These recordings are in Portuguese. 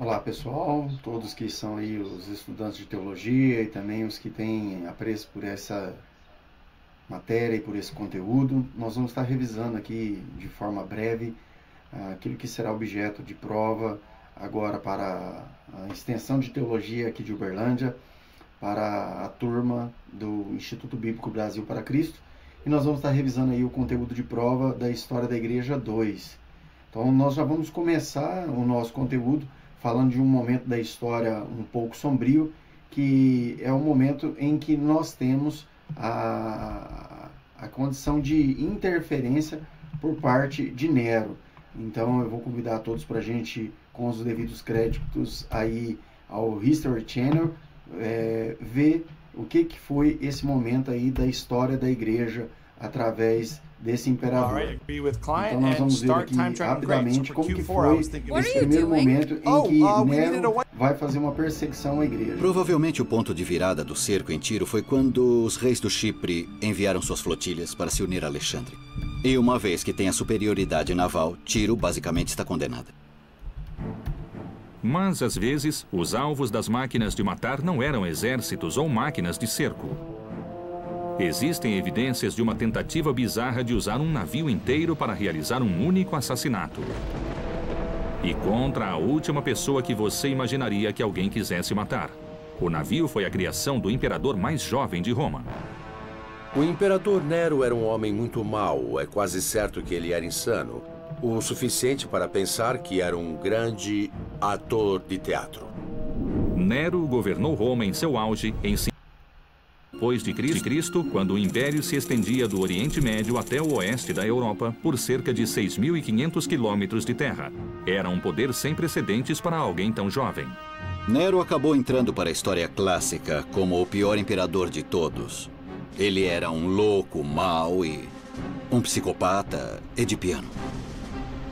Olá pessoal, todos que são aí os estudantes de teologia e também os que têm apreço por essa matéria e por esse conteúdo. Nós vamos estar revisando aqui de forma breve aquilo que será objeto de prova agora para a extensão de teologia aqui de Uberlândia, para a turma do Instituto Bíblico Brasil para Cristo. E nós vamos estar revisando aí o conteúdo de prova da História da Igreja 2. Então nós já vamos começar o nosso conteúdo falando de um momento da história um pouco sombrio, que é o momento em que nós temos a condição de interferência por parte de Nero. Então eu vou convidar todos para a gente, com os devidos créditos aí ao History Channel, ver o que foi esse momento aí da história da igreja através desse imperador. Então nós vamos ver aqui rapidamente como que foi esse primeiro momento em que Nero vai fazer uma perseguição à igreja. Provavelmente o ponto de virada do cerco em Tiro foi quando os reis do Chipre enviaram suas flotilhas para se unir a Alexandre. E uma vez que tem a superioridade naval, Tiro basicamente está condenada. Mas, às vezes, os alvos das máquinas de matar não eram exércitos ou máquinas de cerco. Existem evidências de uma tentativa bizarra de usar um navio inteiro para realizar um único assassinato. E contra a última pessoa que você imaginaria que alguém quisesse matar. O navio foi a criação do imperador mais jovem de Roma. O imperador Nero era um homem muito mau. É quase certo que ele era insano. O suficiente para pensar que era um grande ator de teatro. Nero governou Roma em seu auge em depois de Cristo, quando o Império se estendia do Oriente Médio até o oeste da Europa por cerca de 6.500 quilômetros de terra. Era um poder sem precedentes para alguém tão jovem. Nero acabou entrando para a história clássica como o pior imperador de todos. Ele era um louco, mau e um psicopata edipiano.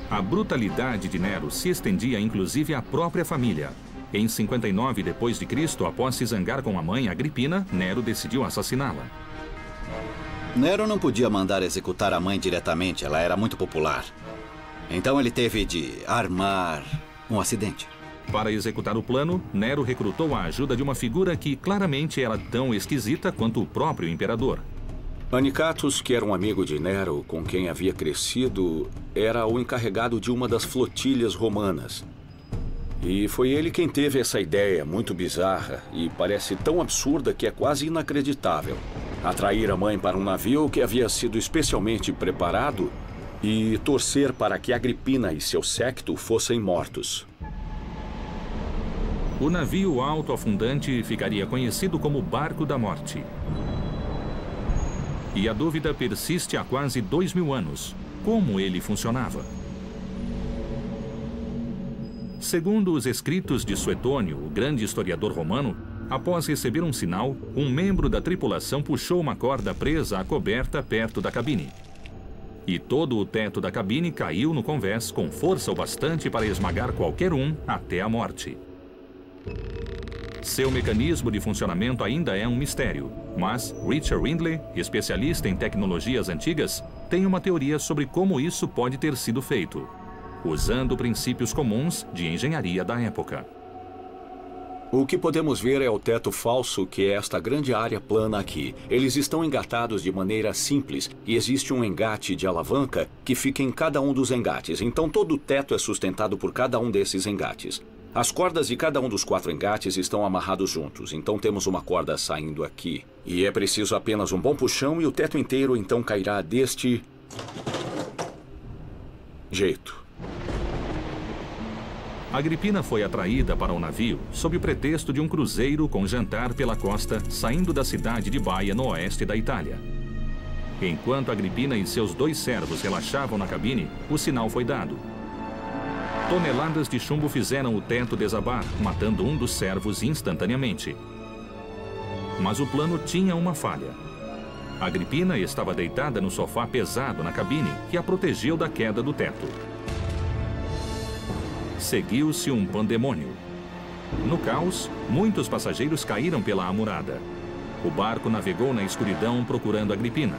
A brutalidade de Nero se estendia inclusive à própria família. Em 59 d.C., após se zangar com a mãe Agripina, Nero decidiu assassiná-la. Nero não podia mandar executar a mãe diretamente, ela era muito popular. Então ele teve de armar um acidente. Para executar o plano, Nero recrutou a ajuda de uma figura que claramente era tão esquisita quanto o próprio imperador. Anicatus, que era um amigo de Nero com quem havia crescido, era o encarregado de uma das flotilhas romanas. E foi ele quem teve essa ideia muito bizarra e parece tão absurda que é quase inacreditável. Atrair a mãe para um navio que havia sido especialmente preparado e torcer para que Agripina e seu séquito fossem mortos. O navio autoafundante ficaria conhecido como Barco da Morte. E a dúvida persiste há quase 2.000 anos. Como ele funcionava? Segundo os escritos de Suetônio, o grande historiador romano, após receber um sinal, um membro da tripulação puxou uma corda presa à coberta perto da cabine. E todo o teto da cabine caiu no convés com força o bastante para esmagar qualquer um até a morte. Seu mecanismo de funcionamento ainda é um mistério, mas Richard Rindley, especialista em tecnologias antigas, tem uma teoria sobre como isso pode ter sido feito, usando princípios comuns de engenharia da época. O que podemos ver é o teto falso, que é esta grande área plana aqui. Eles estão engatados de maneira simples e existe um engate de alavanca que fica em cada um dos engates. Então todo o teto é sustentado por cada um desses engates. As cordas de cada um dos 4 engates estão amarrados juntos, então temos uma corda saindo aqui. E é preciso apenas um bom puxão e o teto inteiro então cairá deste jeito. Agripina foi atraída para o navio sob o pretexto de um cruzeiro com jantar pela costa saindo da cidade de Baia, no oeste da Itália. Enquanto Agripina e seus 2 servos relaxavam na cabine, o sinal foi dado. Toneladas de chumbo fizeram o teto desabar, matando um dos servos instantaneamente. Mas o plano tinha uma falha. Agripina estava deitada no sofá pesado na cabine, que a protegeu da queda do teto. Seguiu-se um pandemônio. No caos, muitos passageiros caíram pela amurada. O barco navegou na escuridão procurando Agripina.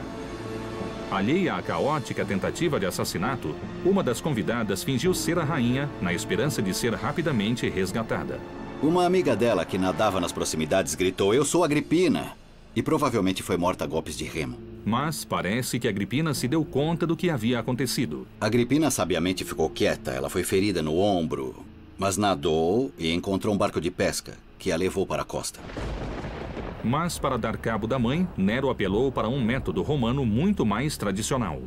Alheia à caótica tentativa de assassinato, uma das convidadas fingiu ser a rainha, na esperança de ser rapidamente resgatada. Uma amiga dela que nadava nas proximidades gritou: "Eu sou Agripina!" E provavelmente foi morta a golpes de remo. Mas parece que Agripina se deu conta do que havia acontecido. Agripina sabiamente ficou quieta. Ela foi ferida no ombro, mas nadou e encontrou um barco de pesca, que a levou para a costa. Mas para dar cabo da mãe, Nero apelou para um método romano muito mais tradicional.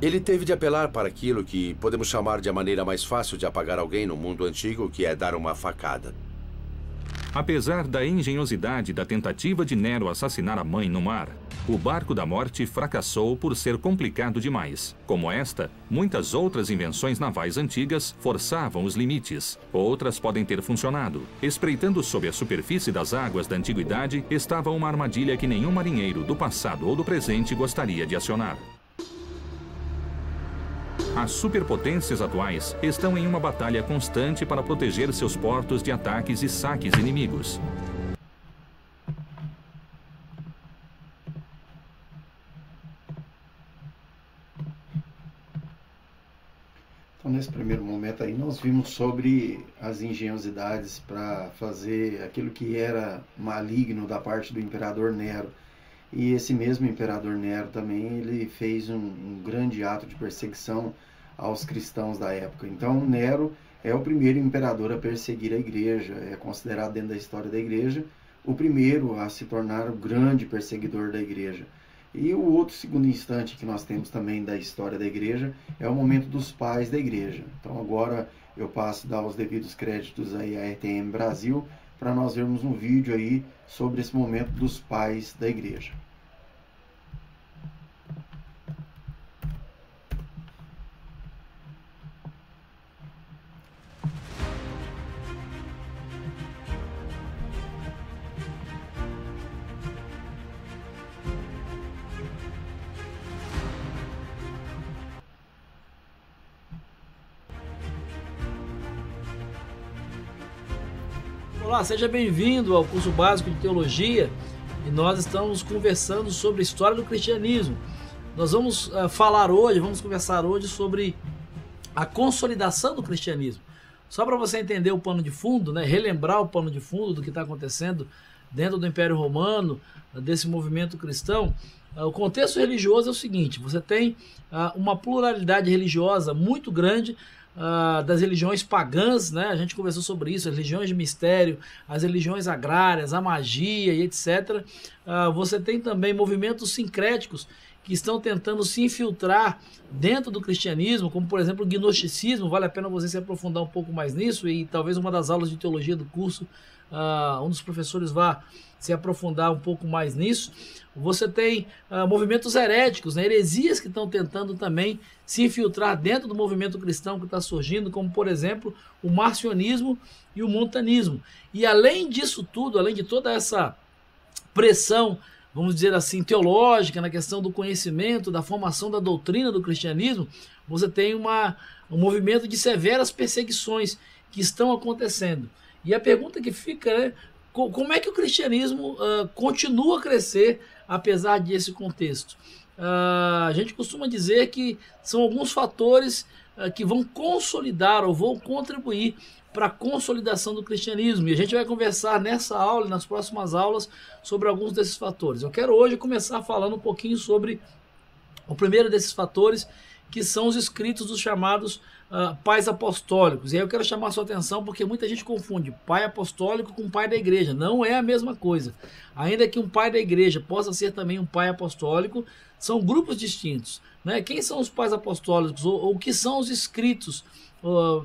Ele teve de apelar para aquilo que podemos chamar de a maneira mais fácil de apagar alguém no mundo antigo, que é dar uma facada. Apesar da engenhosidade da tentativa de Nero assassinar a mãe no mar, o barco da morte fracassou por ser complicado demais. Como esta, muitas outras invenções navais antigas forçavam os limites. Outras podem ter funcionado. Espreitando sob a superfície das águas da antiguidade estava uma armadilha que nenhum marinheiro do passado ou do presente gostaria de acionar. As superpotências atuais estão em uma batalha constante para proteger seus portos de ataques e saques inimigos. Então, nesse primeiro momento aí, nós vimos sobre as engenhosidades para fazer aquilo que era maligno da parte do imperador Nero. E esse mesmo imperador Nero também, ele fez um grande ato de perseguição aos cristãos da época. Então, Nero é o primeiro imperador a perseguir a igreja, é considerado dentro da história da igreja o primeiro a se tornar o grande perseguidor da igreja. E o outro segundo instante que nós temos também da história da igreja é o momento dos pais da igreja. Então, agora eu passo a dar os devidos créditos aí à RTM Brasil para nós vermos um vídeo aí sobre esse momento dos pais da igreja. Olá, seja bem-vindo ao curso básico de teologia e nós estamos conversando sobre a história do cristianismo. Nós vamos conversar hoje sobre a consolidação do cristianismo. Só para você entender o pano de fundo, né, relembrar o pano de fundo do que está acontecendo dentro do Império Romano, desse movimento cristão, o contexto religioso é o seguinte: você tem uma pluralidade religiosa muito grande, das religiões pagãs, né? A gente conversou sobre isso, as religiões de mistério, as religiões agrárias, a magia e etc. Você tem também movimentos sincréticos que estão tentando se infiltrar dentro do cristianismo, como por exemplo o gnosticismo. Vale a pena você se aprofundar um pouco mais nisso e talvez uma das aulas de teologia do curso, um dos professores vá se aprofundar um pouco mais nisso. Você tem movimentos heréticos, né, heresias que estão tentando também se infiltrar dentro do movimento cristão que está surgindo, como por exemplo o marcionismo e o montanismo. E além disso tudo, além de toda essa pressão, vamos dizer assim, teológica, na questão do conhecimento, da formação da doutrina do cristianismo, você tem um movimento de severas perseguições que estão acontecendo. E a pergunta que fica, né, como é que o cristianismo continua a crescer apesar desse contexto? A gente costuma dizer que são alguns fatores que vão consolidar ou vão contribuir para a consolidação do cristianismo. E a gente vai conversar nessa aula e nas próximas aulas sobre alguns desses fatores. Eu quero hoje começar falando um pouquinho sobre o primeiro desses fatores, que são os escritos dos chamados pais apostólicos. E aí eu quero chamar a sua atenção porque muita gente confunde pai apostólico com pai da igreja. Não é a mesma coisa. Ainda que um pai da igreja possa ser também um pai apostólico, são grupos distintos, né? Quem são os pais apostólicos ou o que são os escritos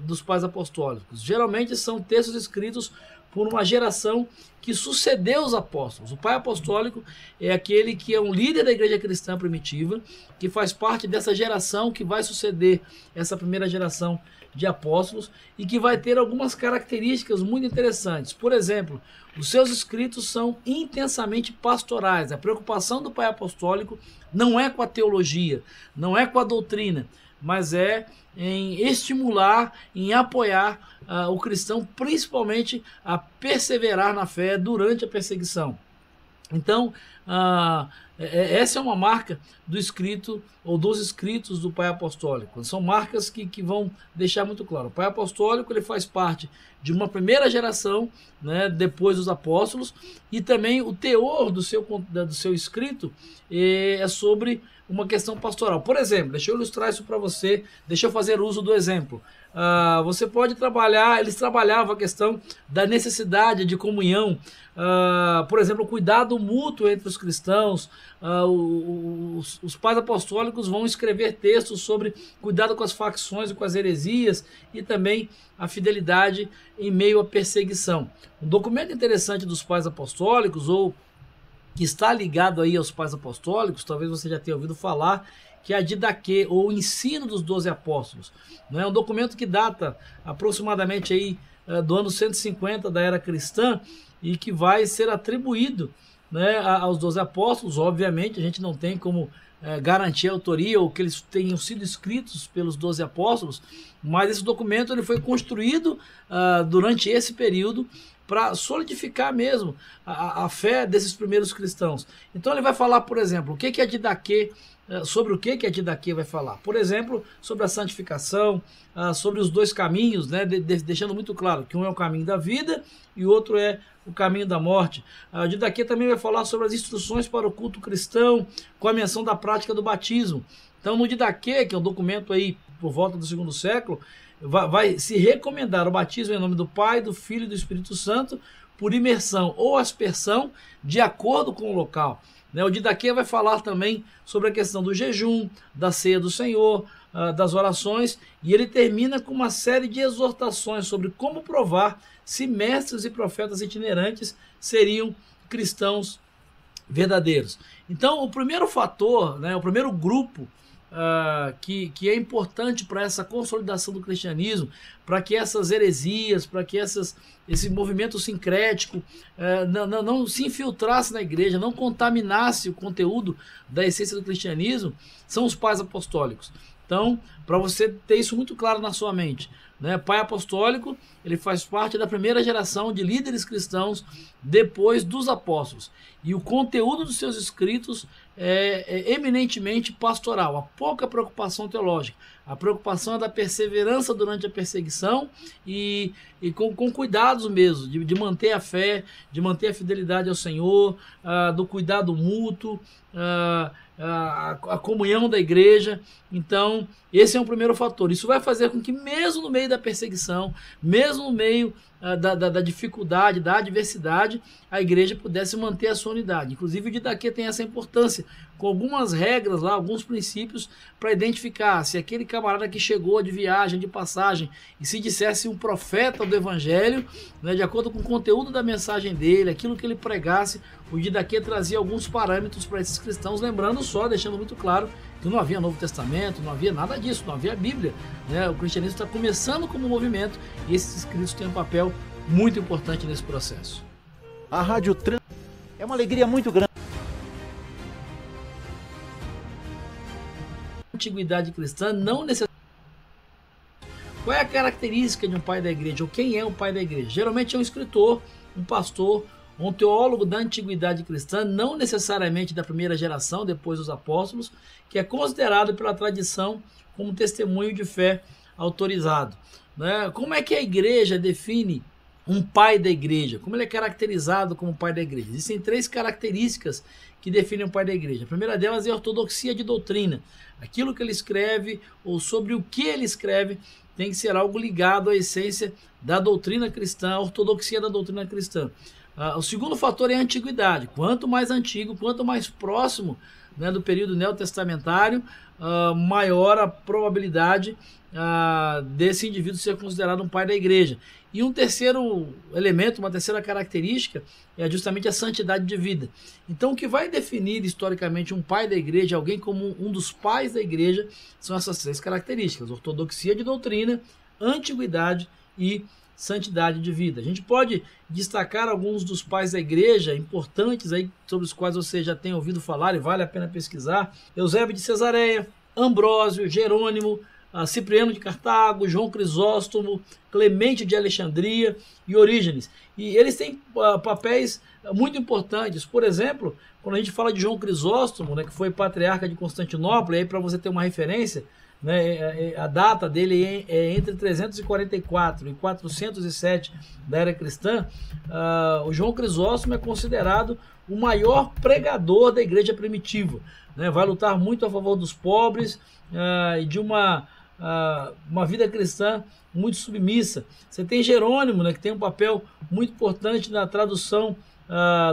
dos pais apostólicos? Geralmente são textos escritos por uma geração que sucedeu os apóstolos. O pai apostólico é aquele que é um líder da igreja cristã primitiva, que faz parte dessa geração que vai suceder essa primeira geração de apóstolos e que vai ter algumas características muito interessantes. Por exemplo, os seus escritos são intensamente pastorais. A preocupação do pai apostólico não é com a teologia, não é com a doutrina, mas é em estimular, em apoiar o cristão, principalmente a perseverar na fé durante a perseguição. Então, essa é uma marca do escrito ou dos escritos do pai apostólico. São marcas que vão deixar muito claro. O pai apostólico ele faz parte de uma primeira geração, né, depois dos apóstolos, e também o teor do seu escrito é sobre uma questão pastoral. Por exemplo, deixa eu ilustrar isso para você, deixa eu fazer uso do exemplo. Você pode trabalhar, eles trabalhavam a questão da necessidade de comunhão, por exemplo, o cuidado mútuo entre os cristãos. Os pais apostólicos vão escrever textos sobre cuidado com as facções e com as heresias e também a fidelidade em meio à perseguição. Um documento interessante dos pais apostólicos, ou que está ligado aí aos pais apostólicos, talvez você já tenha ouvido falar, que é a Didaquê, ou o ensino dos 12 apóstolos. É um documento que data aproximadamente aí, do ano 150 da era cristã e que vai ser atribuído, né, aos 12 apóstolos. Obviamente, a gente não tem como garantir a autoria ou que eles tenham sido escritos pelos 12 apóstolos, mas esse documento ele foi construído durante esse período para solidificar mesmo a fé desses primeiros cristãos. Então ele vai falar, por exemplo, o que é Didaquê, sobre o que a Didaquê vai falar. Por exemplo, sobre a santificação, sobre os dois caminhos, né, deixando muito claro que um é o caminho da vida e o outro é o caminho da morte. A Didaquê também vai falar sobre as instruções para o culto cristão, com a menção da prática do batismo. Então no Didaquê, que é um documento aí por volta do 2º século, vai se recomendar o batismo em nome do Pai, do Filho e do Espírito Santo, por imersão ou aspersão, de acordo com o local. O Didaquê vai falar também sobre a questão do jejum, da ceia do Senhor, das orações, e ele termina com uma série de exortações sobre como provar se mestres e profetas itinerantes seriam cristãos verdadeiros. Então, o primeiro fator, né, o primeiro grupo que é importante para essa consolidação do cristianismo, para que essas heresias, para que esse movimento sincrético não se infiltrasse na igreja, não contaminasse o conteúdo da essência do cristianismo, são os pais apostólicos. Então, para você ter isso muito claro na sua mente, né, pai apostólico, ele faz parte da primeira geração de líderes cristãos depois dos apóstolos. E o conteúdo dos seus escritos é eminentemente pastoral, há pouca preocupação teológica. A preocupação é da perseverança durante a perseguição e com cuidados mesmo, de manter a fé, de manter a fidelidade ao Senhor, do cuidado mútuo, a comunhão da igreja. Então, esse é um primeiro fator. Isso vai fazer com que, mesmo no meio da perseguição, mesmo no meio da dificuldade, da adversidade, a igreja pudesse manter a sua unidade. Inclusive, o Didaquê tem essa importância, com algumas regras lá, alguns princípios, para identificar se aquele camarada que chegou de viagem, de passagem, e se dissesse um profeta do evangelho, né, de acordo com o conteúdo da mensagem dele, aquilo que ele pregasse, o Didaquê trazia alguns parâmetros para esses cristãos, lembrando só, deixando muito claro, que não havia Novo Testamento, não havia nada disso, não havia Bíblia, né? O cristianismo está começando como movimento e esses escritos têm um papel muito importante nesse processo. A Rádio Trans é uma alegria muito grande. Antiguidade cristã não necessariamente. Qual é a característica de um pai da igreja? Ou quem é o pai da igreja? Geralmente é um escritor, um pastor, um teólogo da antiguidade cristã, não necessariamente da primeira geração, depois dos apóstolos, que é considerado pela tradição como testemunho de fé autorizado. Né? Como é que a igreja define um pai da igreja? Como ele é caracterizado como pai da igreja? Existem 3 características que definem o pai da igreja. A primeira delas é a ortodoxia de doutrina. Aquilo que ele escreve ou sobre o que ele escreve tem que ser algo ligado à essência da doutrina cristã, a ortodoxia da doutrina cristã. O segundo fator é a antiguidade. Quanto mais antigo, quanto mais próximo, né, do período neotestamentário, maior a probabilidade desse indivíduo ser considerado um pai da igreja. E um terceiro elemento, uma terceira característica, é justamente a santidade de vida. Então, o que vai definir historicamente um pai da igreja, alguém como um dos pais da igreja, são essas 3 características: ortodoxia de doutrina, antiguidade e santidade de vida. A gente pode destacar alguns dos pais da igreja importantes aí, sobre os quais você já tem ouvido falar e vale a pena pesquisar: Eusébio de Cesareia, Ambrósio, Jerônimo, Cipriano de Cartago, João Crisóstomo, Clemente de Alexandria e Orígenes. E eles têm papéis muito importantes. Por exemplo, quando a gente fala de João Crisóstomo, né, que foi patriarca de Constantinopla, e aí para você ter uma referência, né, a data dele é entre 344 e 407 da era cristã. O João Crisóstomo é considerado o maior pregador da igreja primitiva, né? Vai lutar muito a favor dos pobres e de uma vida cristã muito submissa. Você tem Jerônimo, né, que tem um papel muito importante na tradução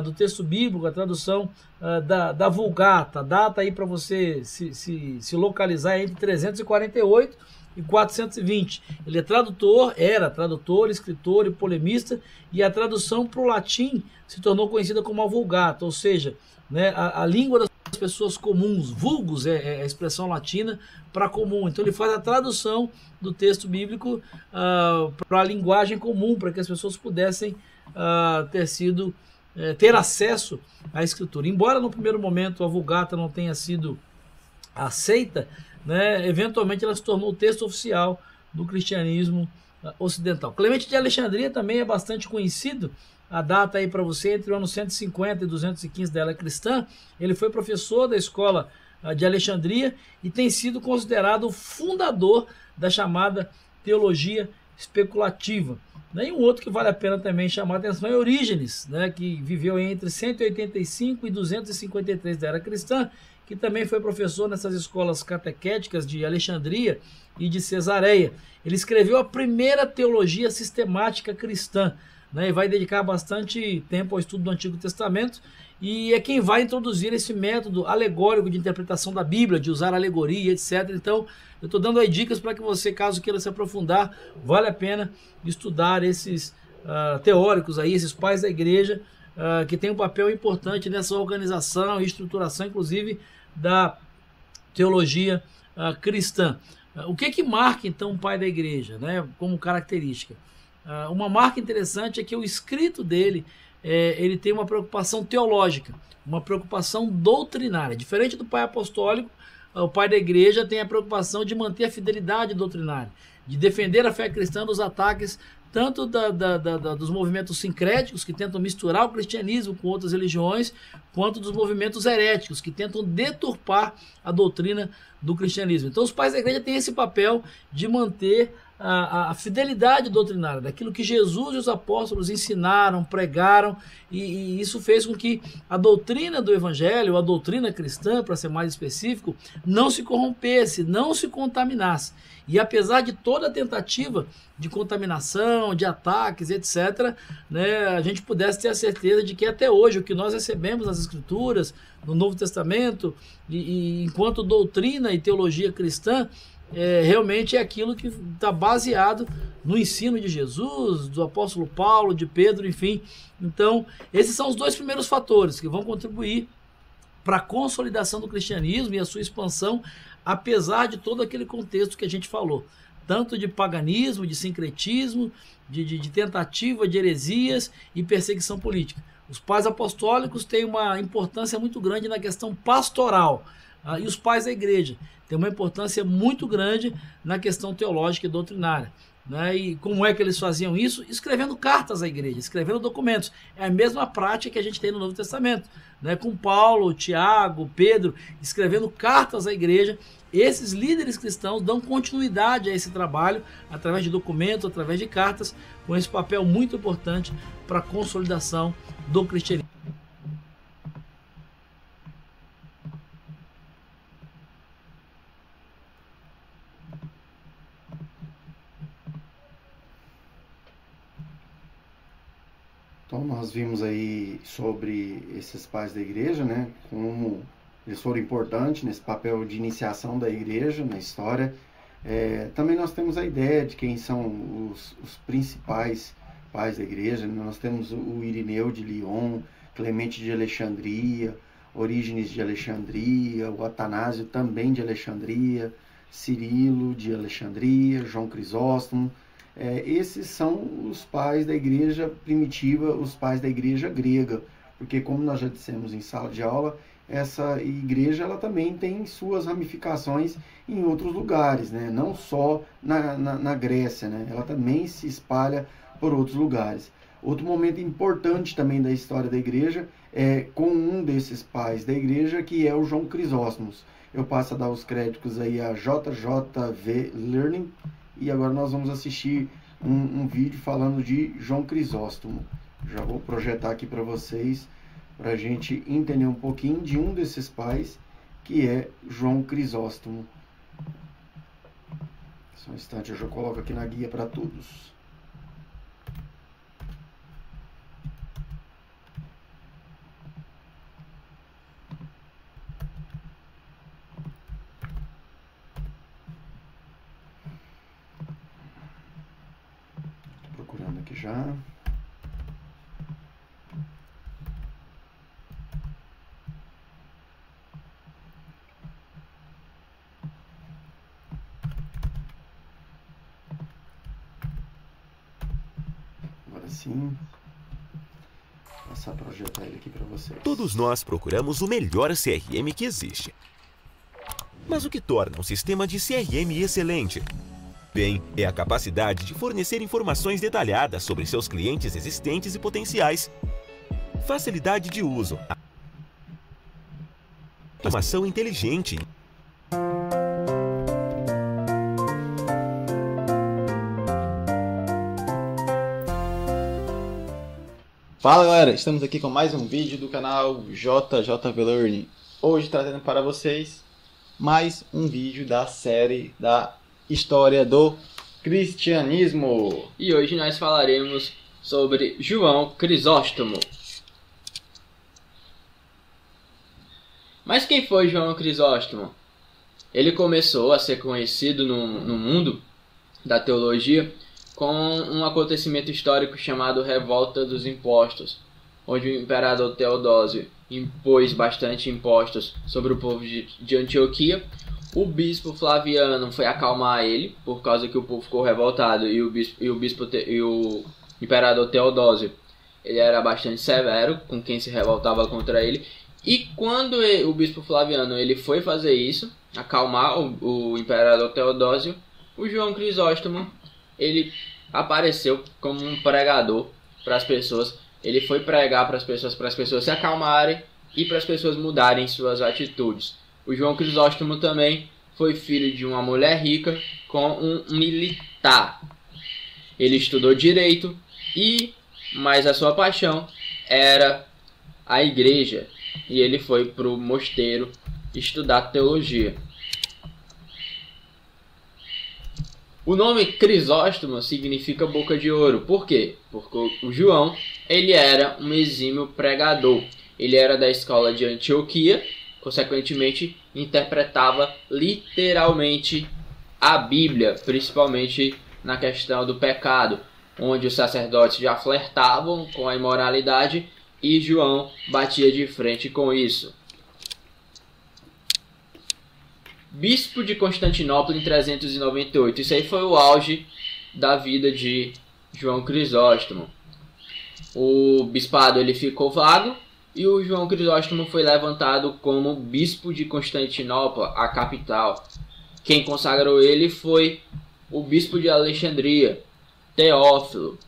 do texto bíblico, a tradução da Vulgata. A data aí para você se localizar é entre 348 e 420. Ele era tradutor, escritor e polemista, e a tradução para o latim se tornou conhecida como a Vulgata, ou seja, né, a língua das pessoas comuns. Vulgus é a expressão latina para comum. Então ele faz a tradução do texto bíblico para a linguagem comum, para que as pessoas pudessem ter acesso à escritura. Embora no primeiro momento a Vulgata não tenha sido aceita, né, eventualmente ela se tornou o texto oficial do cristianismo ocidental. Clemente de Alexandria também é bastante conhecido. A data aí para você, entre o ano 150 e 215 da era cristã. Ele foi professor da escola de Alexandria e tem sido considerado o fundador da chamada teologia especulativa. E um outro que vale a pena também chamar a atenção é Orígenes, né, que viveu entre 185 e 253 da era cristã, que também foi professor nessas escolas catequéticas de Alexandria e de Cesareia. Ele escreveu a primeira teologia sistemática cristã, né, e vai dedicar bastante tempo ao estudo do Antigo Testamento, e é quem vai introduzir esse método alegórico de interpretação da Bíblia, de usar alegoria, etc. Então, eu estou dando aí dicas para que você, caso queira se aprofundar, vale a pena estudar esses teóricos aí, esses pais da igreja, que tem um papel importante nessa organização e estruturação, inclusive, da teologia cristã. O que marca, então, um pai da igreja, né, como característica? Uma marca interessante é que o escrito dele, ele tem uma preocupação teológica, uma preocupação doutrinária. Diferente do pai apostólico, o pai da igreja tem a preocupação de manter a fidelidade doutrinária, de defender a fé cristã dos ataques tanto dos movimentos sincréticos, que tentam misturar o cristianismo com outras religiões, quanto dos movimentos heréticos, que tentam deturpar a doutrina do cristianismo. Então os pais da igreja têm esse papel de manter a fidelidade doutrinária, daquilo que Jesus e os apóstolos ensinaram, pregaram, e isso fez com que a doutrina do evangelho, a doutrina cristã, para ser mais específico, não se corrompesse, não se contaminasse. E apesar de toda a tentativa de contaminação, de ataques, etc., né, a gente pudesse ter a certeza de que até hoje o que nós recebemos nas Escrituras, no Novo Testamento, e enquanto doutrina e teologia cristã, realmente é aquilo que está baseado no ensino de Jesus, do apóstolo Paulo, de Pedro, enfim. Então, esses são os dois primeiros fatores que vão contribuir para a consolidação do cristianismo e a sua expansão, apesar de todo aquele contexto que a gente falou, tanto de paganismo, de sincretismo, de tentativa de heresias e perseguição política. Os pais apostólicos têm uma importância muito grande na questão pastoral, e os pais da igreja têm uma importância muito grande na questão teológica e doutrinária. Né? E como é que eles faziam isso? Escrevendo cartas à igreja, escrevendo documentos. É a mesma prática que a gente tem no Novo Testamento, né? Com Paulo, Tiago, Pedro, escrevendo cartas à igreja. Esses líderes cristãos dão continuidade a esse trabalho através de documentos, através de cartas, com esse papel muito importante para a consolidação do cristianismo. Então nós vimos aí sobre esses pais da igreja, né, como eles foram importantes nesse papel de iniciação da igreja na história. Também nós temos a ideia de quem são os principais pais da igreja. Nós temos o Irineu de Lyon, Clemente de Alexandria, Orígenes de Alexandria, o Atanásio também de Alexandria, Cirilo de Alexandria, João Crisóstomo. Esses são os pais da igreja primitiva, os pais da igreja grega, porque como nós já dissemos em sala de aula, essa igreja ela também tem suas ramificações em outros lugares, né? Não só na Grécia, né? Ela também se espalha por outros lugares. Outro momento importante também da história da igreja é com um desses pais da igreja, que é o João Crisóstomo. Eu passo a dar os créditos aí a JJV Learning, e agora nós vamos assistir um vídeo falando de João Crisóstomo. Já vou projetar aqui para vocês, para a gente entender um pouquinho de um desses pais, que é João Crisóstomo. Só um instante, eu já coloco aqui na guia para todos. Estou procurando aqui já. Sim, passar a projetar ele aqui para vocês. Todos nós procuramos o melhor CRM que existe. Mas o que torna um sistema de CRM excelente? Bem, é a capacidade de fornecer informações detalhadas sobre seus clientes existentes e potenciais. Facilidade de uso. Automação inteligente. Fala galera, estamos aqui com mais um vídeo do canal JJV Learning. Hoje trazendo para vocês mais um vídeo da série da história do cristianismo. E hoje nós falaremos sobre João Crisóstomo. Mas quem foi João Crisóstomo? Ele começou a ser conhecido no mundo da teologia com um acontecimento histórico chamado Revolta dos Impostos, onde o imperador Teodósio impôs bastante impostos sobre o povo de Antioquia. O bispo Flaviano foi acalmar ele, por causa que o povo ficou revoltado, e o imperador Teodósio ele era bastante severo com quem se revoltava contra ele. E quando o bispo Flaviano ele foi fazer isso, acalmar o imperador Teodósio, o João Crisóstomo ele apareceu como um pregador para as pessoas. Ele foi pregar para as pessoas se acalmarem e para as pessoas mudarem suas atitudes. O João Crisóstomo também foi filho de uma mulher rica com um militar. Ele estudou direito mas a sua paixão era a igreja, e ele foi para o mosteiro estudar teologia. O nome Crisóstomo significa boca de ouro. Por quê? Porque o João ele era um exímio pregador. Ele era da escola de Antioquia, consequentemente interpretava literalmente a Bíblia, principalmente na questão do pecado, onde os sacerdotes já flertavam com a imoralidade e João batia de frente com isso. Bispo de Constantinopla em 398. Isso aí foi o auge da vida de João Crisóstomo. O bispado ele ficou vago e o João Crisóstomo foi levantado como bispo de Constantinopla, a capital. Quem consagrou ele foi o bispo de Alexandria, Teófilo.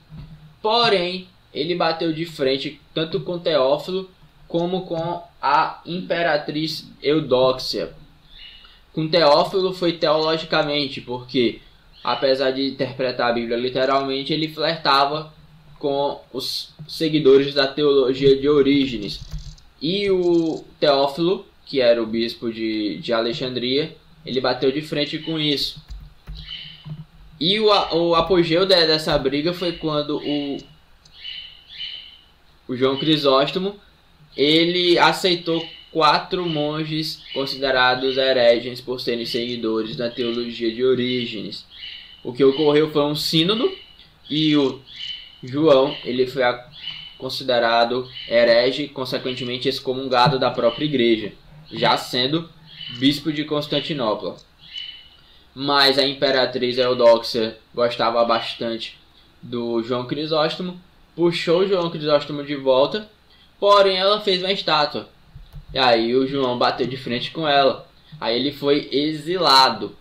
Porém, ele bateu de frente tanto com Teófilo como com a imperatriz Eudóxia. Com Teófilo foi teologicamente, porque apesar de interpretar a Bíblia literalmente, ele flertava com os seguidores da teologia de Orígenes. E o Teófilo, que era o bispo de Alexandria, ele bateu de frente com isso. E o apogeu dessa briga foi quando o João Crisóstomo ele aceitou 4 monges considerados hereges por serem seguidores da teologia de Orígenes. O que ocorreu foi um sínodo e o João ele foi considerado herege, consequentemente excomungado da própria igreja, já sendo bispo de Constantinopla. Mas a imperatriz Eudóxia gostava bastante do João Crisóstomo, puxou João Crisóstomo de volta, porém ela fez uma estátua. E aí o João bateu de frente com ela. Aí ele foi exilado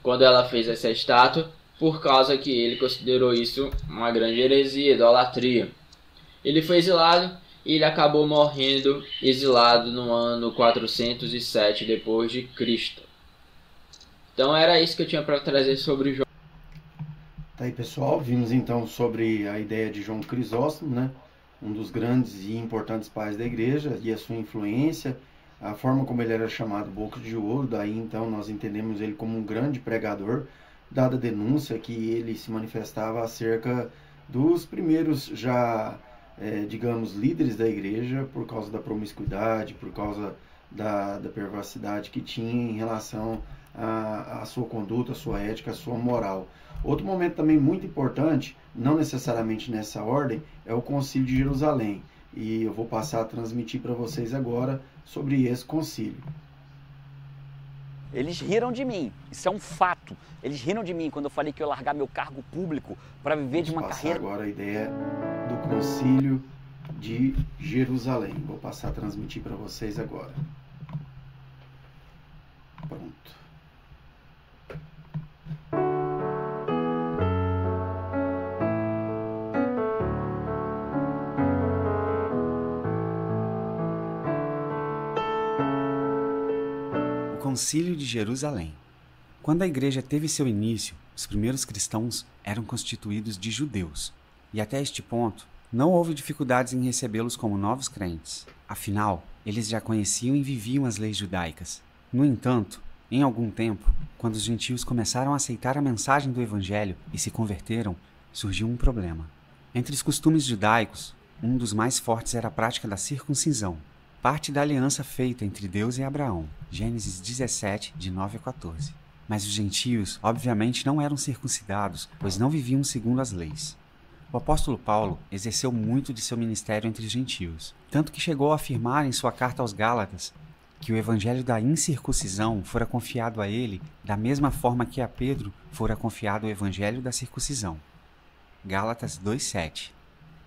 quando ela fez essa estátua, por causa que ele considerou isso uma grande heresia, idolatria. Ele foi exilado e ele acabou morrendo exilado no ano 407 depois de Cristo. Então era isso que eu tinha para trazer sobre João. Tá aí, pessoal, vimos então sobre a ideia de João Crisóstomo, né? Um dos grandes e importantes pais da igreja e a sua influência, a forma como ele era chamado Boca de Ouro. Daí então nós entendemos ele como um grande pregador, dada a denúncia que ele se manifestava acerca dos primeiros já, digamos, líderes da igreja, por causa da promiscuidade, por causa da perversidade que tinha em relação à sua conduta, à sua ética, à sua moral. Outro momento também muito importante, não necessariamente nessa ordem, é o Concílio de Jerusalém. E eu vou passar a transmitir para vocês agora sobre esse concílio. Eles riram de mim, isso é um fato. Eles riram de mim quando eu falei que eu ia largar meu cargo público para viver de uma carreira. Vou passar agora a ideia do Concílio de Jerusalém. Vou passar a transmitir para vocês agora. Pronto. Concílio de Jerusalém. Quando a igreja teve seu início, os primeiros cristãos eram constituídos de judeus, e até este ponto não houve dificuldades em recebê-los como novos crentes. Afinal, eles já conheciam e viviam as leis judaicas. No entanto, em algum tempo, quando os gentios começaram a aceitar a mensagem do evangelho e se converteram, surgiu um problema. Entre os costumes judaicos, um dos mais fortes era a prática da circuncisão, parte da aliança feita entre Deus e Abraão, Gênesis 17, de 9 a 14. Mas os gentios, obviamente, não eram circuncidados, pois não viviam segundo as leis. O apóstolo Paulo exerceu muito de seu ministério entre os gentios, tanto que chegou a afirmar em sua carta aos Gálatas que o evangelho da incircuncisão fora confiado a ele da mesma forma que a Pedro fora confiado o evangelho da circuncisão. Gálatas 2:7.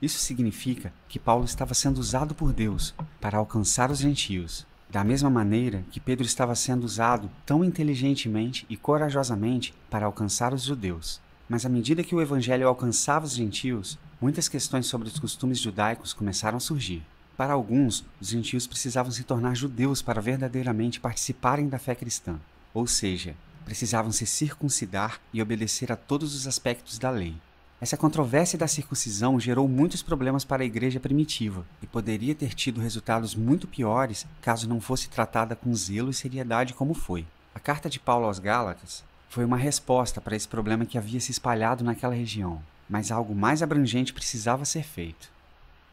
Isso significa que Paulo estava sendo usado por Deus para alcançar os gentios, da mesma maneira que Pedro estava sendo usado tão inteligentemente e corajosamente para alcançar os judeus. Mas à medida que o evangelho alcançava os gentios, muitas questões sobre os costumes judaicos começaram a surgir. Para alguns, os gentios precisavam se tornar judeus para verdadeiramente participarem da fé cristã, ou seja, precisavam se circuncidar e obedecer a todos os aspectos da lei. Essa controvérsia da circuncisão gerou muitos problemas para a igreja primitiva e poderia ter tido resultados muito piores caso não fosse tratada com zelo e seriedade como foi. A carta de Paulo aos Gálatas foi uma resposta para esse problema que havia se espalhado naquela região, mas algo mais abrangente precisava ser feito.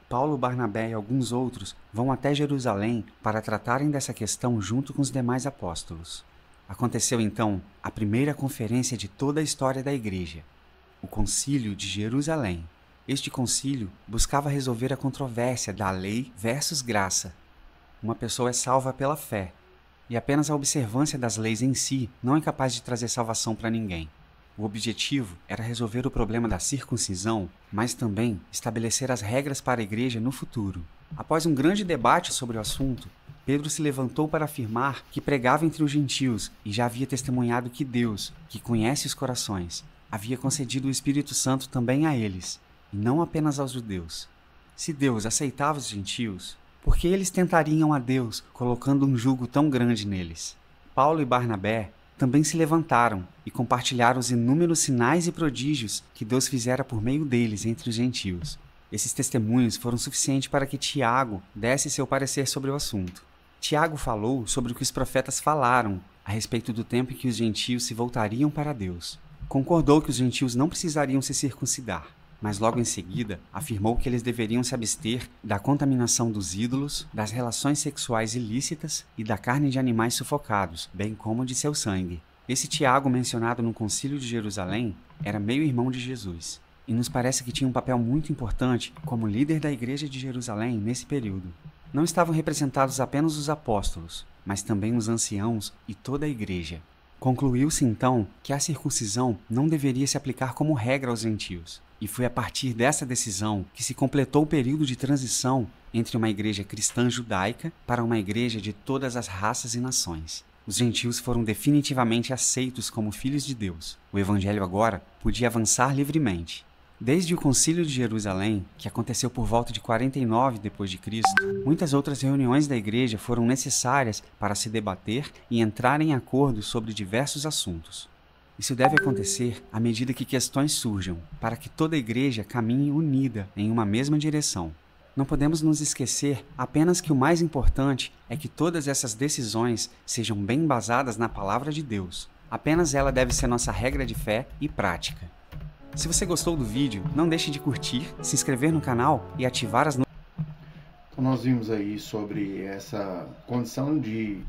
Paulo, Barnabé e alguns outros vão até Jerusalém para tratarem dessa questão junto com os demais apóstolos. Aconteceu então a primeira conferência de toda a história da igreja, o Concílio de Jerusalém. Este concílio buscava resolver a controvérsia da lei versus graça. Uma pessoa é salva pela fé, e apenas a observância das leis em si não é capaz de trazer salvação para ninguém. O objetivo era resolver o problema da circuncisão, mas também estabelecer as regras para a igreja no futuro. Após um grande debate sobre o assunto, Pedro se levantou para afirmar que pregava entre os gentios e já havia testemunhado que Deus, que conhece os corações, havia concedido o Espírito Santo também a eles, e não apenas aos judeus. Se Deus aceitava os gentios, por que eles tentariam a Deus colocando um jugo tão grande neles? Paulo e Barnabé também se levantaram e compartilharam os inúmeros sinais e prodígios que Deus fizera por meio deles entre os gentios. Esses testemunhos foram suficientes para que Tiago desse seu parecer sobre o assunto. Tiago falou sobre o que os profetas falaram a respeito do tempo em que os gentios se voltariam para Deus. Concordou que os gentios não precisariam se circuncidar, mas logo em seguida afirmou que eles deveriam se abster da contaminação dos ídolos, das relações sexuais ilícitas e da carne de animais sufocados, bem como de seu sangue. Esse Tiago, mencionado no Concílio de Jerusalém, era meio-irmão de Jesus, e nos parece que tinha um papel muito importante como líder da igreja de Jerusalém nesse período. Não estavam representados apenas os apóstolos, mas também os anciãos e toda a igreja. Concluiu-se então que a circuncisão não deveria se aplicar como regra aos gentios, E foi a partir dessa decisão que se completou o período de transição entre uma igreja cristã judaica para uma igreja de todas as raças e nações. Os gentios foram definitivamente aceitos como filhos de Deus. O evangelho agora podia avançar livremente. Desde o Concílio de Jerusalém, que aconteceu por volta de 49 d.C., muitas outras reuniões da igreja foram necessárias para se debater e entrar em acordo sobre diversos assuntos. Isso deve acontecer à medida que questões surjam, para que toda a igreja caminhe unida em uma mesma direção. Não podemos nos esquecer apenas que o mais importante é que todas essas decisões sejam bem embasadas na palavra de Deus. Apenas ela deve ser nossa regra de fé e prática. Se você gostou do vídeo, não deixe de curtir, se inscrever no canal e ativar as notificações. Então nós vimos aí sobre essa condição de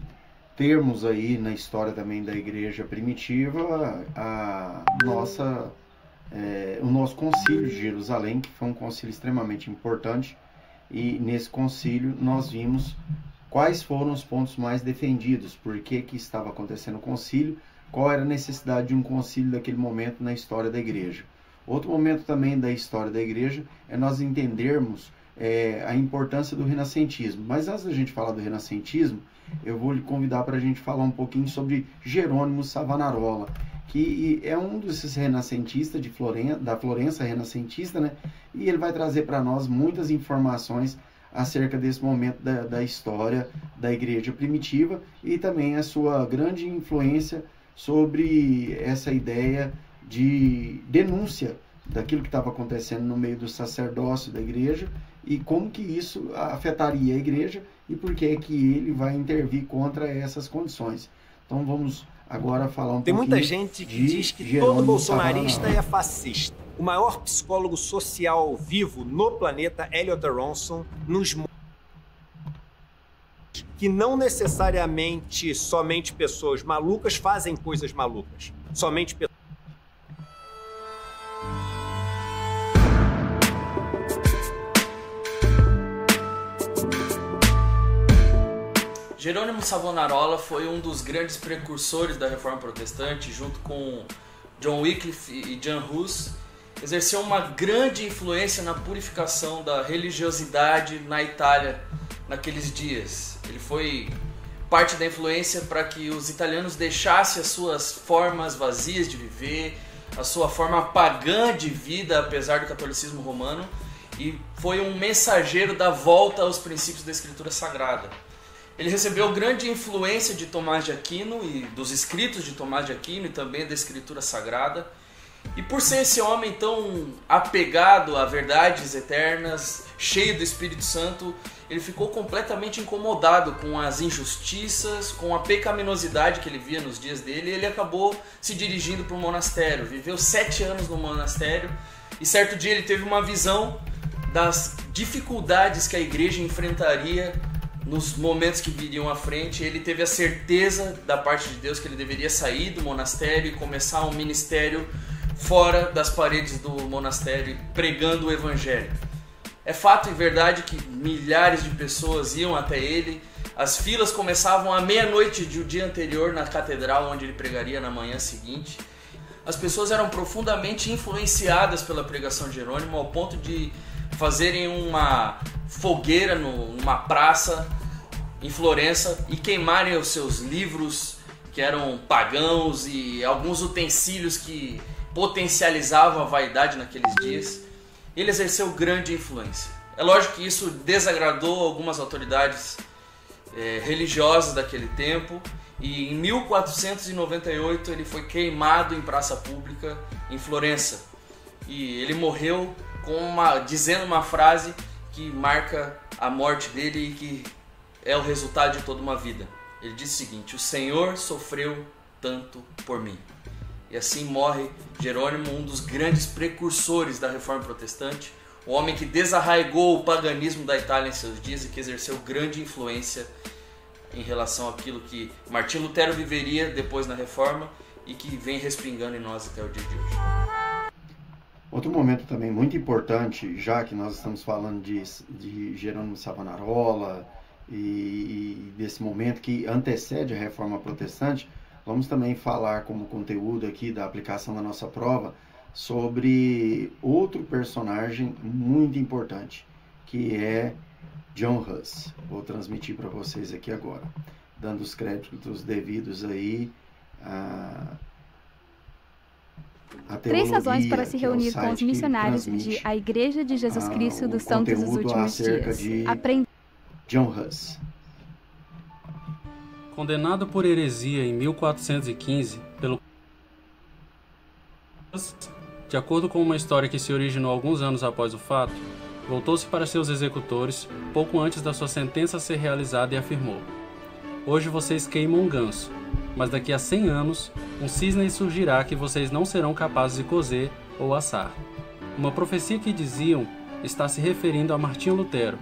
termos aí na história também da igreja primitiva o nosso concílio de Jerusalém, que foi um concílio extremamente importante, e nesse concílio nós vimos quais foram os pontos mais defendidos, por que estava acontecendo o concílio, qual era a necessidade de um concílio naquele momento na história da igreja. Outro momento também da história da igreja é nós entendermos a importância do renascentismo. Mas antes da gente falar do renascentismo, eu vou lhe convidar para a gente falar um pouquinho sobre Jerônimo Savonarola, que é um desses renascentistas da Florença renascentista, né? E ele vai trazer para nós muitas informações acerca desse momento da história da igreja primitiva e também a sua grande influência sobre essa ideia de denúncia daquilo que estava acontecendo no meio do sacerdócio da igreja e como que isso afetaria a igreja e por que ele vai intervir contra essas condições. Então vamos agora falar Tem muita gente que diz que todo bolsonarista é fascista. O maior psicólogo social vivo no planeta, Elliot Aronson, nos mostra que não necessariamente somente pessoas malucas fazem coisas malucas. Somente pessoas. Jerônimo Savonarola foi um dos grandes precursores da Reforma Protestante, junto com John Wycliffe e Jan Hus. Exerceu uma grande influência na purificação da religiosidade na Itália naqueles dias. Ele foi parte da influência para que os italianos deixassem as suas formas vazias de viver, a sua forma pagã de vida, apesar do catolicismo romano, e foi um mensageiro da volta aos princípios da Escritura Sagrada. Ele recebeu grande influência de Tomás de Aquino e dos escritos de Tomás de Aquino e também da Escritura Sagrada. E por ser esse homem tão apegado a verdades eternas, cheio do Espírito Santo, ele ficou completamente incomodado com as injustiças, com a pecaminosidade que ele via nos dias dele, e ele acabou se dirigindo para um monastério. Viveu 7 anos no monastério e certo dia ele teve uma visão das dificuldades que a igreja enfrentaria nos momentos que viriam à frente. Ele teve a certeza da parte de Deus que ele deveria sair do monastério e começar um ministério fora das paredes do monastério, pregando o evangelho. É fato e verdade que milhares de pessoas iam até ele. As filas começavam à meia-noite do dia anterior na catedral onde ele pregaria na manhã seguinte. As pessoas eram profundamente influenciadas pela pregação de Jerônimo ao ponto de fazerem uma fogueira numa praça em Florença e queimarem os seus livros que eram pagãos e alguns utensílios que potencializavam a vaidade naqueles dias. Ele exerceu grande influência. É lógico que isso desagradou algumas autoridades religiosas daquele tempo e em 1498 ele foi queimado em praça pública em Florença e ele morreu dizendo uma frase que marca a morte dele e que é o resultado de toda uma vida. Ele disse o seguinte: o Senhor sofreu tanto por mim. E assim morre Jerônimo, um dos grandes precursores da Reforma Protestante, o homem que desarraigou o paganismo da Itália em seus dias e que exerceu grande influência em relação àquilo que Martinho Lutero viveria depois na Reforma e que vem respingando em nós até o dia de hoje. Outro momento também muito importante, já que nós estamos falando de Jerônimo Savonarola e desse momento que antecede a Reforma Protestante, vamos também falar como conteúdo aqui da aplicação da nossa prova sobre outro personagem muito importante, que é John Hus. Vou transmitir para vocês aqui agora, dando os créditos devidos aí a Três razões para se reunir com os missionários de A Igreja de Jesus Cristo dos Santos dos Últimos Dias. John Hus. Condenado por heresia em 1415 pelo... De acordo com uma história que se originou alguns anos após o fato, voltou-se para seus executores pouco antes da sua sentença ser realizada e afirmou: "Hoje vocês queimam um ganso, mas daqui a 100 anos, um cisne surgirá que vocês não serão capazes de cozer ou assar." Uma profecia que diziam está se referindo a Martinho Lutero,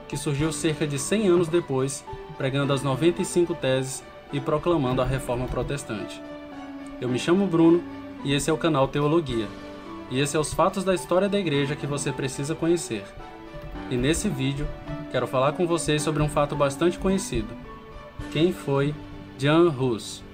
que surgiu cerca de 100 anos depois, pregando as 95 teses e proclamando a reforma protestante. Eu me chamo Bruno e esse é o canal Teologia. E esses são os fatos da história da igreja que você precisa conhecer. E nesse vídeo, quero falar com vocês sobre um fato bastante conhecido. Quem foi John Hus?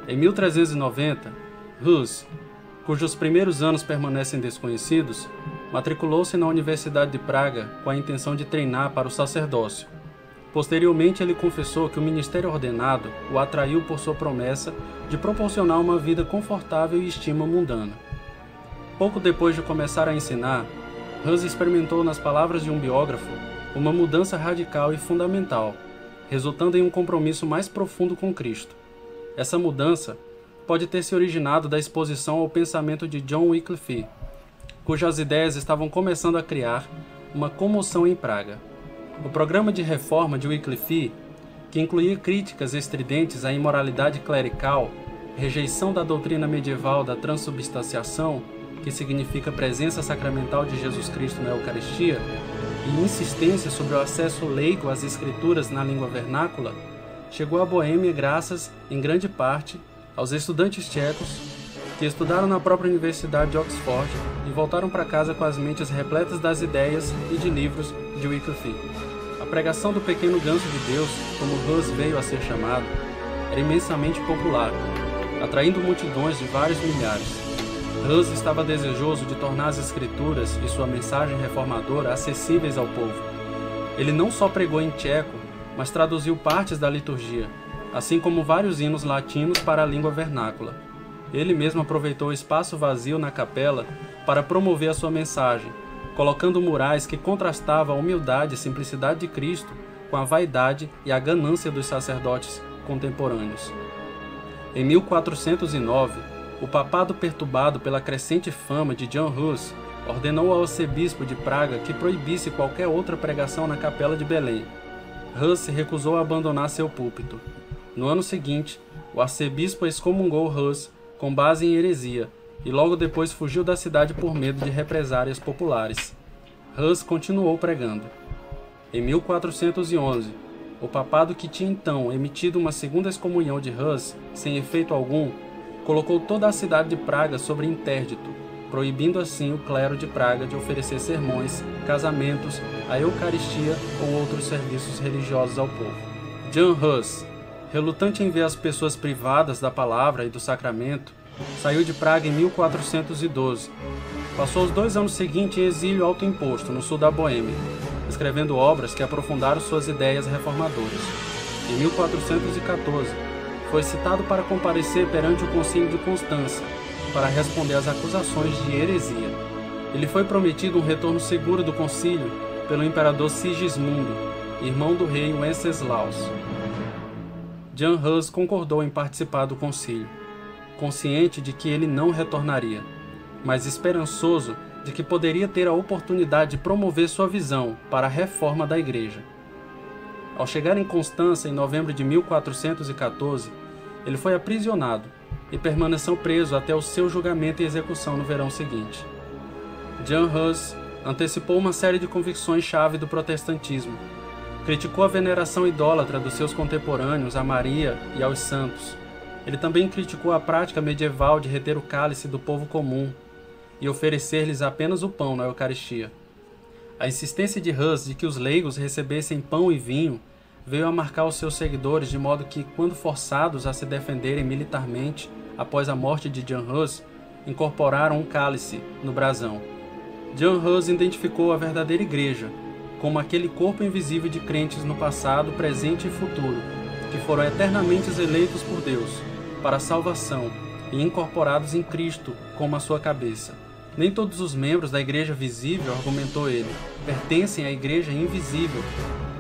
Em 1390, Hus, cujos primeiros anos permanecem desconhecidos, matriculou-se na Universidade de Praga com a intenção de treinar para o sacerdócio. Posteriormente, ele confessou que o ministério ordenado o atraiu por sua promessa de proporcionar uma vida confortável e estima mundana. Pouco depois de começar a ensinar, Hus experimentou, nas palavras de um biógrafo, uma mudança radical e fundamental, resultando em um compromisso mais profundo com Cristo. Essa mudança pode ter se originado da exposição ao pensamento de John Wycliffe, cujas ideias estavam começando a criar uma comoção em Praga. O programa de reforma de Wycliffe, que incluía críticas estridentes à imoralidade clerical, rejeição da doutrina medieval da transubstanciação, que significa presença sacramental de Jesus Cristo na Eucaristia, e insistência sobre o acesso leigo às escrituras na língua vernácula, chegou à Boêmia graças, em grande parte, aos estudantes tchecos que estudaram na própria Universidade de Oxford e voltaram para casa com as mentes repletas das ideias e de livros de Wycliffe. A pregação do pequeno ganso de Deus, como Hus veio a ser chamado, era imensamente popular, atraindo multidões de vários milhares. Hus estava desejoso de tornar as Escrituras e sua mensagem reformadora acessíveis ao povo. Ele não só pregou em tcheco, mas traduziu partes da liturgia, assim como vários hinos latinos para a língua vernácula. Ele mesmo aproveitou o espaço vazio na capela para promover a sua mensagem, colocando murais que contrastavam a humildade e simplicidade de Cristo com a vaidade e a ganância dos sacerdotes contemporâneos. Em 1409, o papado, perturbado pela crescente fama de John Hus, ordenou ao arcebispo de Praga que proibisse qualquer outra pregação na capela de Belém. Hus se recusou a abandonar seu púlpito. No ano seguinte, o arcebispo excomungou Hus com base em heresia e logo depois fugiu da cidade por medo de represálias populares. Hus continuou pregando. Em 1411, o papado, que tinha então emitido uma segunda excomunhão de Hus sem efeito algum, colocou toda a cidade de Praga sobre interdito, proibindo assim o clero de Praga de oferecer sermões, casamentos, a Eucaristia ou outros serviços religiosos ao povo. John Hus, relutante em ver as pessoas privadas da palavra e do sacramento, saiu de Praga em 1412. Passou os 2 anos seguintes em exílio autoimposto no sul da Boêmia, escrevendo obras que aprofundaram suas ideias reformadoras. Em 1414, foi citado para comparecer perante o Concílio de Constança, para responder às acusações de heresia. Ele foi prometido um retorno seguro do concílio pelo imperador Sigismundo, irmão do rei Wenceslaus. John Hus concordou em participar do concílio, consciente de que ele não retornaria, mas esperançoso de que poderia ter a oportunidade de promover sua visão para a reforma da igreja. Ao chegar em Constança em novembro de 1414, ele foi aprisionado e permaneceu preso até o seu julgamento e execução no verão seguinte. John Hus antecipou uma série de convicções-chave do protestantismo, Criticou a veneração idólatra dos seus contemporâneos a Maria e aos santos. Ele também criticou a prática medieval de reter o cálice do povo comum e oferecer-lhes apenas o pão na Eucaristia. A insistência de Hus de que os leigos recebessem pão e vinho veio a marcar os seus seguidores de modo que, quando forçados a se defenderem militarmente após a morte de John Hus, incorporaram um cálice no brasão. John Hus identificou a verdadeira igreja como aquele corpo invisível de crentes no passado, presente e futuro, que foram eternamente eleitos por Deus para a salvação e incorporados em Cristo como a sua cabeça. Nem todos os membros da igreja visível, argumentou ele, pertencem à igreja invisível,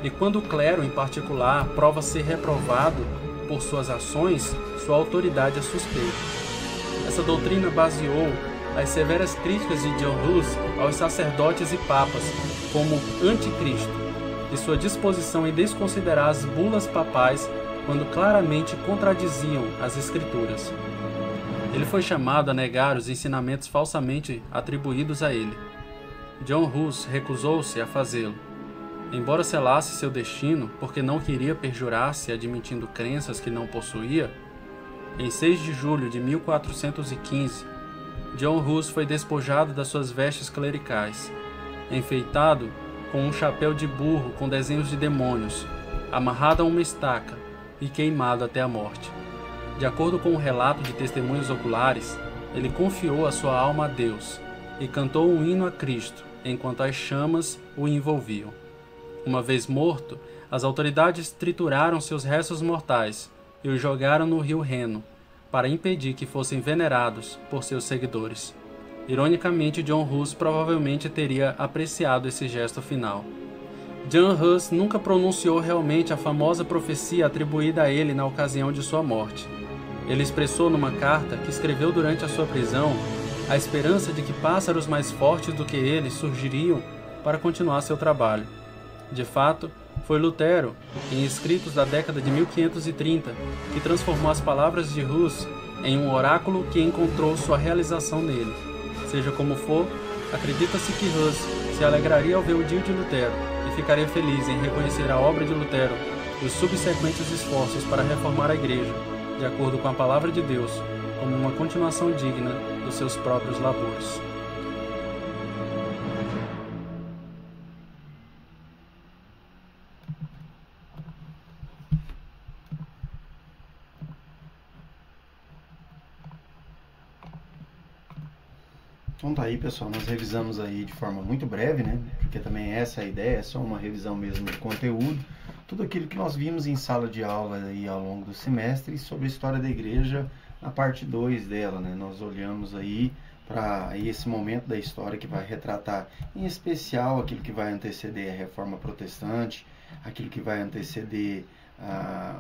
e quando o clero, em particular, prova ser reprovado por suas ações, sua autoridade é suspeita. Essa doutrina baseou as severas críticas de John Hus aos sacerdotes e papas como anticristo, e sua disposição em desconsiderar as bulas papais quando claramente contradiziam as escrituras. Ele foi chamado a negar os ensinamentos falsamente atribuídos a ele. John Hus recusou-se a fazê-lo. Embora selasse seu destino porque não queria perjurar-se admitindo crenças que não possuía, em 6 de julho de 1415, John Hus foi despojado das suas vestes clericais, enfeitado com um chapéu de burro com desenhos de demônios, amarrado a uma estaca e queimado até a morte. De acordo com um relato de testemunhos oculares, ele confiou a sua alma a Deus e cantou um hino a Cristo, enquanto as chamas o envolviam. Uma vez morto, as autoridades trituraram seus restos mortais e os jogaram no rio Reno, para impedir que fossem venerados por seus seguidores. Ironicamente, John Hus provavelmente teria apreciado esse gesto final. John Hus nunca pronunciou realmente a famosa profecia atribuída a ele na ocasião de sua morte. Ele expressou numa carta que escreveu durante a sua prisão a esperança de que pássaros mais fortes do que ele surgiriam para continuar seu trabalho. De fato, foi Lutero, em escritos da década de 1530, que transformou as palavras de Hus em um oráculo que encontrou sua realização nele. Seja como for, acredita-se que Hus se alegraria ao ver o dia de Lutero e ficaria feliz em reconhecer a obra de Lutero e os subsequentes esforços para reformar a Igreja, de acordo com a palavra de Deus, como uma continuação digna dos seus próprios labores. Então tá aí, pessoal, nós revisamos aí de forma muito breve, né? Porque também essa é a ideia, é só uma revisão mesmo de conteúdo. Tudo aquilo que nós vimos em sala de aula aí ao longo do semestre sobre a história da igreja, na parte 2 dela, né? Nós olhamos aí para esse momento da história que vai retratar, em especial, aquilo que vai anteceder a Reforma Protestante, aquilo que vai anteceder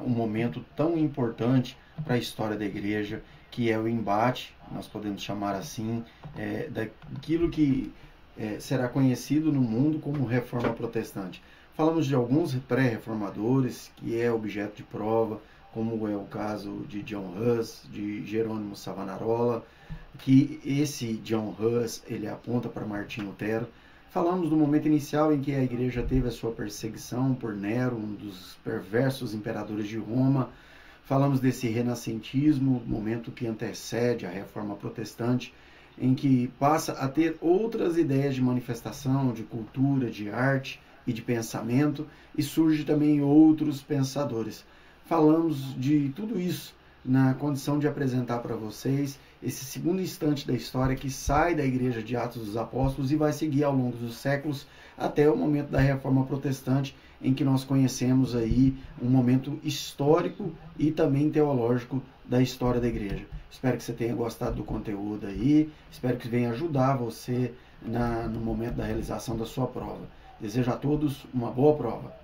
um momento tão importante para a história da igreja, que é o embate, nós podemos chamar assim, daquilo que será conhecido no mundo como Reforma Protestante. Falamos de alguns pré-reformadores, que é objeto de prova, como é o caso de John Hus, de Jerônimo Savonarola, que esse John Hus, ele aponta para Martinho Lutero. Falamos do momento inicial em que a igreja teve a sua perseguição por Nero, um dos perversos imperadores de Roma. Falamos desse renascentismo, momento que antecede a Reforma Protestante, em que passa a ter outras ideias de manifestação, de cultura, de arte e de pensamento, e surge também outros pensadores. Falamos de tudo isso na condição de apresentar para vocês esse segundo instante da história que sai da Igreja de Atos dos Apóstolos e vai seguir ao longo dos séculos até o momento da Reforma Protestante, em que nós conhecemos aí um momento histórico e também teológico da história da igreja. Espero que você tenha gostado do conteúdo aí, espero que venha ajudar você no momento da realização da sua prova. Desejo a todos uma boa prova.